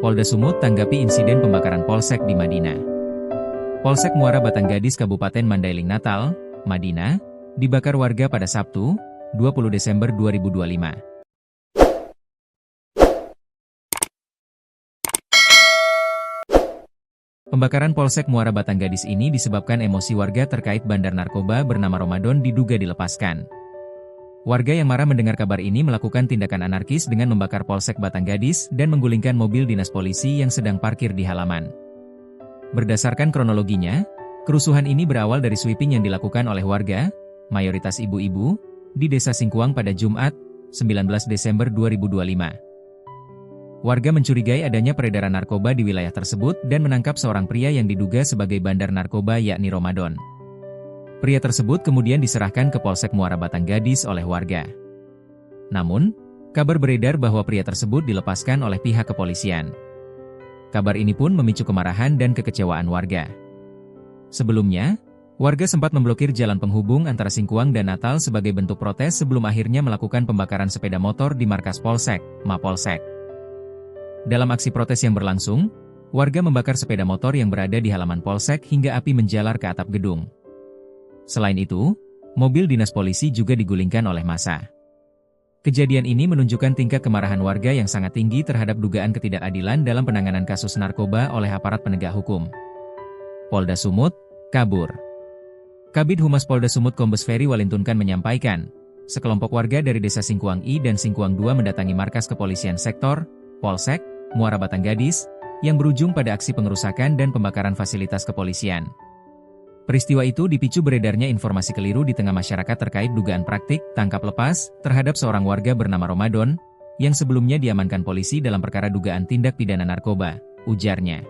Polda Sumut tanggapi insiden pembakaran Polsek di Madinah. Polsek Muara Batanggadis Kabupaten Mandailing Natal, Madinah, dibakar warga pada Sabtu, 20 Desember 2025. Pembakaran Polsek Muara Batanggadis ini disebabkan emosi warga terkait bandar narkoba bernama Ramadan diduga dilepaskan. Warga yang marah mendengar kabar ini melakukan tindakan anarkis dengan membakar Polsek Batanggadis dan menggulingkan mobil dinas polisi yang sedang parkir di halaman. Berdasarkan kronologinya, kerusuhan ini berawal dari sweeping yang dilakukan oleh warga, mayoritas ibu-ibu, di Desa Singkuang pada Jumat, 19 Desember 2025. Warga mencurigai adanya peredaran narkoba di wilayah tersebut dan menangkap seorang pria yang diduga sebagai bandar narkoba yakni Ramadan. Pria tersebut kemudian diserahkan ke Polsek Muara Batanggadis oleh warga. Namun, kabar beredar bahwa pria tersebut dilepaskan oleh pihak kepolisian. Kabar ini pun memicu kemarahan dan kekecewaan warga. Sebelumnya, warga sempat memblokir jalan penghubung antara Singkuang dan Natal sebagai bentuk protes sebelum akhirnya melakukan pembakaran sepeda motor di markas Polsek, Mapolsek. Dalam aksi protes yang berlangsung, warga membakar sepeda motor yang berada di halaman Polsek hingga api menjalar ke atap gedung. Selain itu, mobil dinas polisi juga digulingkan oleh massa. Kejadian ini menunjukkan tingkat kemarahan warga yang sangat tinggi terhadap dugaan ketidakadilan dalam penanganan kasus narkoba oleh aparat penegak hukum. Polda Sumut, kabur. Kabid Humas Polda Sumut Kombes Ferry Walintunkan menyampaikan, sekelompok warga dari Desa Singkuang I dan Singkuang II mendatangi markas kepolisian sektor, Polsek, Muara Batanggadis, yang berujung pada aksi pengerusakan dan pembakaran fasilitas kepolisian. Peristiwa itu dipicu beredarnya informasi keliru di tengah masyarakat terkait dugaan praktik tangkap lepas terhadap seorang warga bernama Ramadan, yang sebelumnya diamankan polisi dalam perkara dugaan tindak pidana narkoba, ujarnya.